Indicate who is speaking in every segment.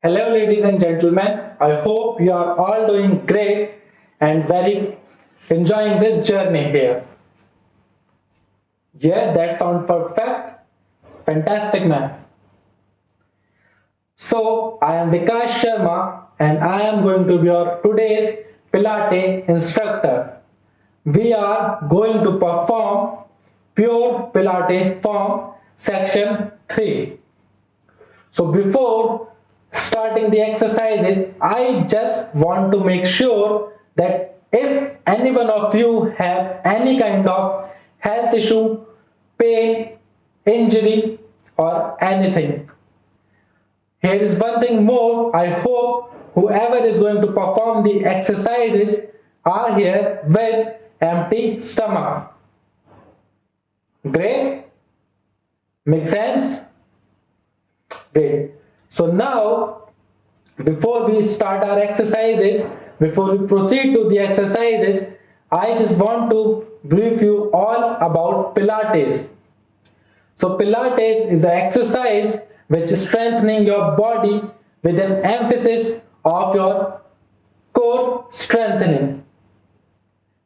Speaker 1: Hello, ladies and gentlemen. I hope you are all doing great and very enjoying this journey here. Yeah, that sounds perfect. Fantastic, man. So, I am Vikas Sharma and I am going to be your today's Pilate instructor. We are going to perform pure Pilate form section 3. So before starting the exercises, I just want to make sure that if any one of you have any kind of health issue, pain, injury or anything. Here is one thing more. I hope whoever is going to perform the exercises are here with empty stomach. Great? Make sense? Great. So now, before we start our exercises, before we proceed to the exercises, I just want to brief you all about Pilates. So Pilates is an exercise which is strengthening your body with an emphasis of your core strengthening.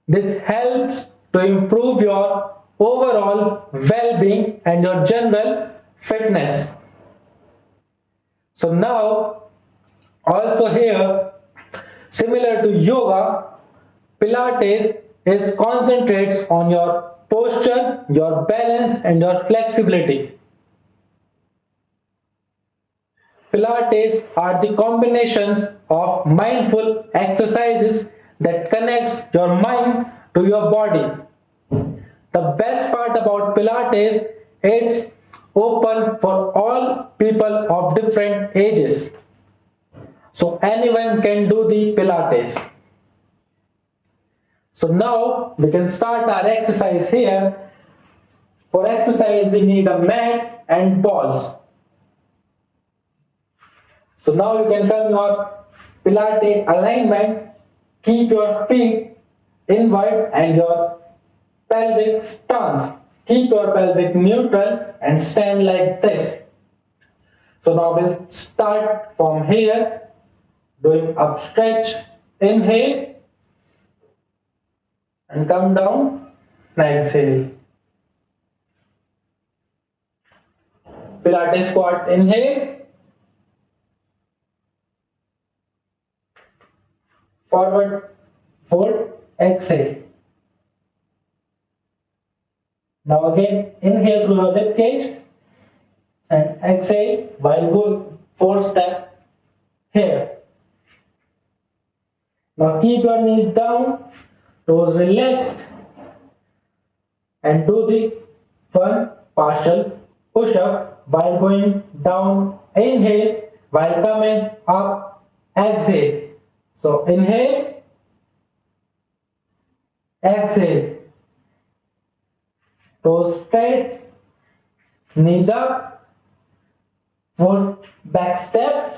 Speaker 1: This helps to improve your overall well-being and your general fitness. So now, also here, similar to yoga, Pilates is concentrates on your posture, your balance and your flexibility. Pilates are the combinations of mindful exercises that connects your mind to your body. The best part about Pilates, it's open for all people of different ages. So anyone can do the Pilates. So now we can start our exercise here. For exercise we need a mat and balls. So now you can come your Pilates alignment. Keep your feet inward and your pelvic stance. Keep your pelvic neutral and stand like this. So now we'll start from here, doing up stretch, inhale and come down, exhale. Pilates squat, inhale, forward fold, exhale. Now again, inhale through your rib cage and exhale while going 4-step here. Now keep your knees down, toes relaxed and do the one partial push-up while going down, inhale, while coming up, exhale. So inhale, exhale, toes straight, knees up, 4 back steps.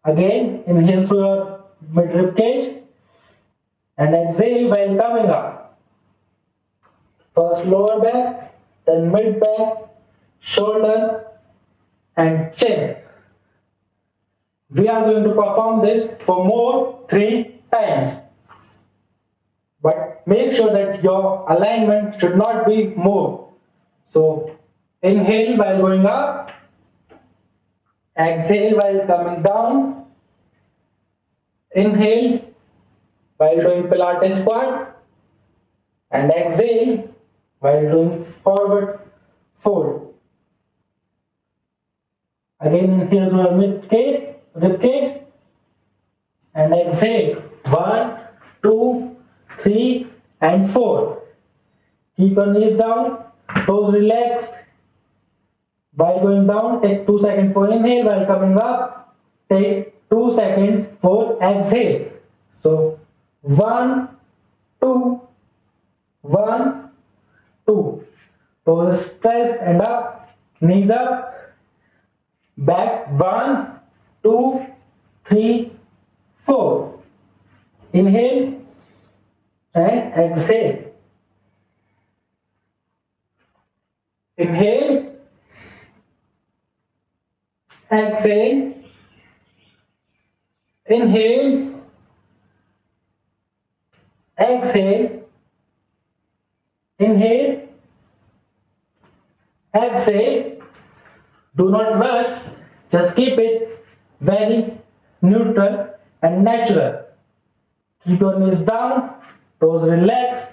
Speaker 1: Again, inhale through your mid-rib cage and exhale while coming up. First lower back, then mid back, shoulder and chin. We are going to perform this for more 3 times. But make sure that your alignment should not be moved. So inhale while going up, exhale while coming down, inhale while doing Pilates squat and exhale while doing forward fold. Again inhale through your rib cage and exhale 1, 2, 3 and 4. Keep your knees down, toes relaxed. While going down, take 2 seconds for inhale. While coming up, take 2 seconds for exhale. So 1, 2, 1, 2. Toes straight and up, knees up, back 1, 2, 3, 4. Inhale and exhale. Inhale exhale, inhale, exhale, inhale, exhale. Do not rush, just keep it very neutral and natural. Keep your knees down, toes relaxed,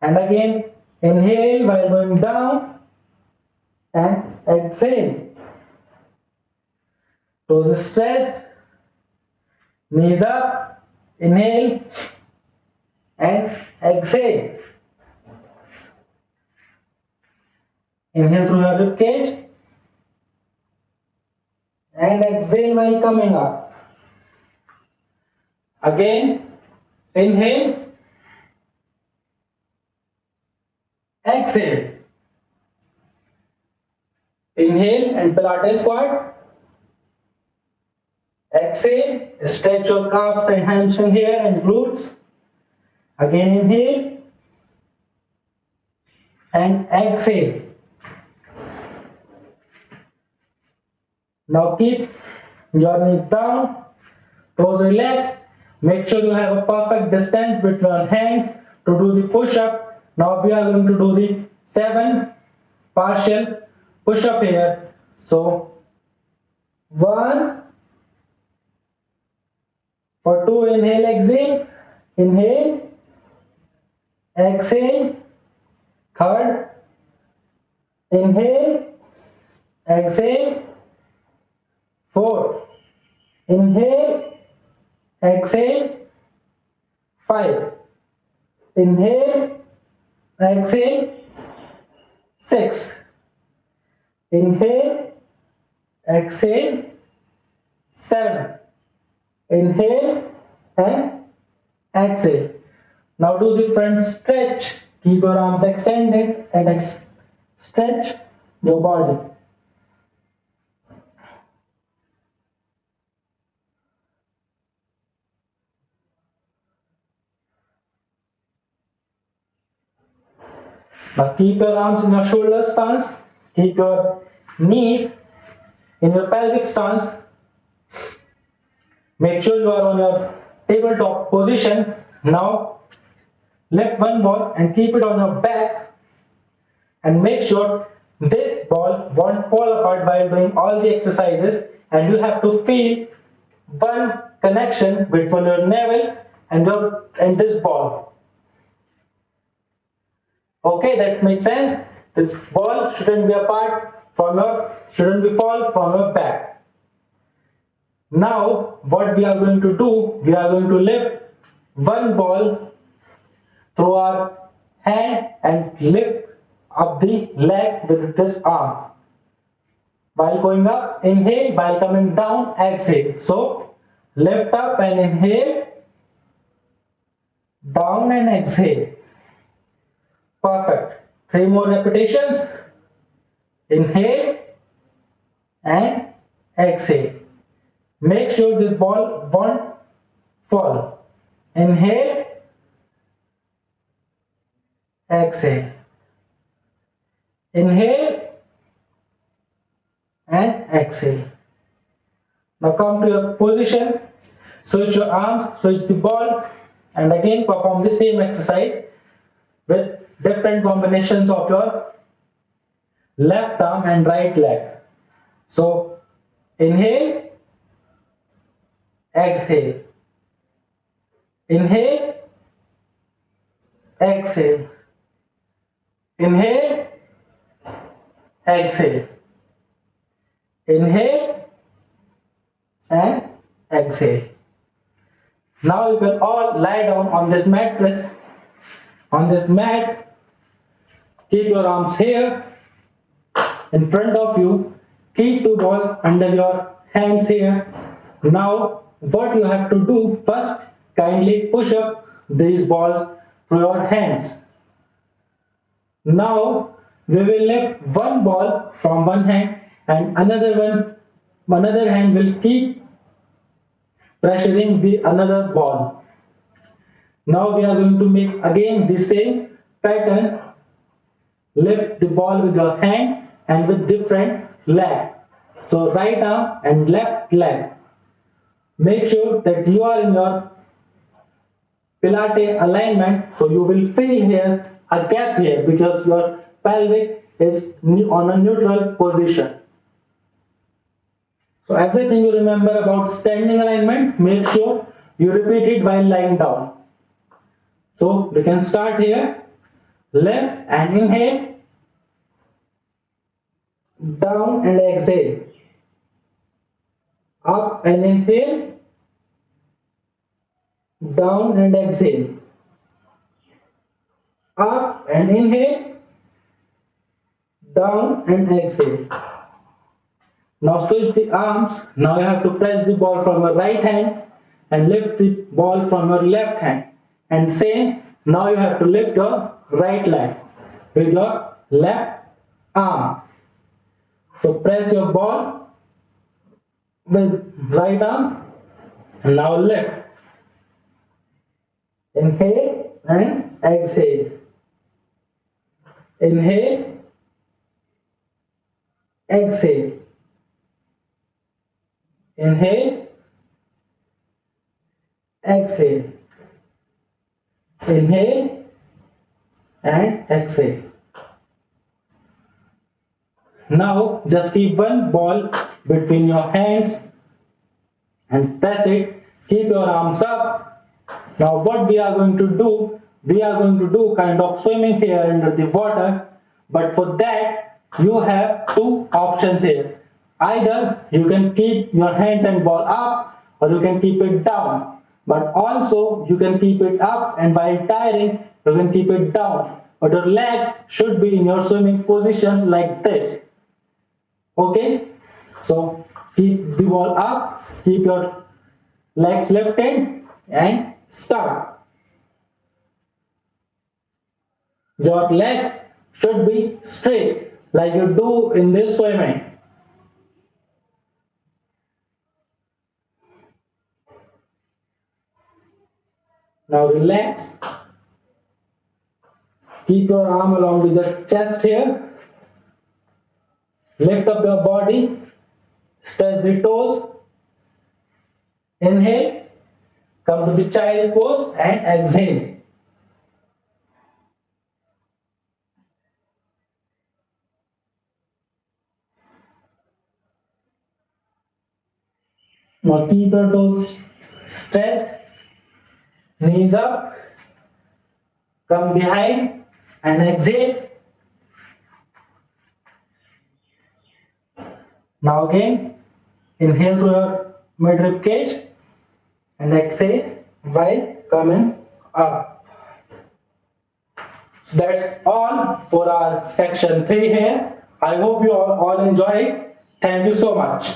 Speaker 1: and again inhale while going down and exhale. Toes stretched, knees up, inhale and exhale. Inhale through your rib cage and exhale while coming up. Again, inhale, exhale. Inhale and Pilates squat. Exhale, stretch your calves and hamstring here and glutes. Again inhale and exhale. Now keep your knees down, toes relaxed. Make sure you have a perfect distance between your hands to do the push-up. Now we are going to do the 7 partial push-up here. So 1, for 2, inhale, exhale, inhale, exhale, third, inhale, exhale, fourth, inhale, exhale, 5, inhale, exhale, 6, inhale, exhale, 7, inhale and exhale. Now do the front stretch. Keep your arms extended and stretch your body. Now keep your arms in your shoulder stance. Keep your knees in your pelvic stance. Make sure you are on your tabletop position. Now lift one ball and keep it on your back, and make sure this ball won't fall apart while doing all the exercises, and you have to feel one connection between your navel and this ball. Okay, that makes sense. This ball shouldn't be fall from your back. Now what we are going to do, we are going to lift one ball through our hand and lift up the leg with this arm. While going up, inhale, while coming down, exhale. So lift up and inhale, down and exhale. Perfect. 3 more repetitions. Inhale and exhale. Make sure this ball won't fall. Inhale, exhale. Inhale and exhale. Now come to your position. Switch your arms, switch the ball, and again perform the same exercise with different combinations of your left arm and right leg. So inhale, exhale, inhale, exhale, inhale, exhale, inhale and exhale. Now you can all lie down on this mattress. On this mat, keep your arms here in front of you. Keep 2 balls under your hands here. Now what you have to do, first kindly push up these balls to your hands. Now we will lift one ball from one hand, and another hand will keep pressuring the another ball. Now we are going to make again the same pattern. Lift the ball with your hand and with different leg. So right arm and left leg. Make sure that you are in your Pilate alignment. So you will feel here a gap here because your pelvic is on a neutral position. So everything you remember about standing alignment, make sure you repeat it while lying down. So we can start here. Left and inhale. Down and exhale. Up and inhale. Down and exhale. Up and inhale. Down and exhale. Now switch the arms. Now you have to press the ball from your right hand and lift the ball from your left hand. And same, now you have to lift your right leg with your left arm. So press your ball with right arm and now lift. Inhale and exhale. Inhale, exhale. Inhale, exhale. Inhale and exhale. Now just keep one ball between your hands and press it. Keep your arms up. Now what we are going to do, we are going to do kind of swimming here under the water, but for that you have two options here. Either you can keep your hands and ball up or you can keep it down, but also you can keep it up and while tiring you can keep it down, but your legs should be in your swimming position like this. Okay, so keep the ball up, keep your legs lifted and start. Your legs should be straight like you do in this swimming. Now relax. Keep your arm along with the chest here. Lift up your body. Stretch the toes. Inhale. Come to the child pose and exhale. Now keep your toes stretched. Knees up. Come behind and exhale. Now again, inhale through your mid-rib cage and exhale while coming up. So that's all for our section 3 here. I hope you all enjoy it. Thank you so much.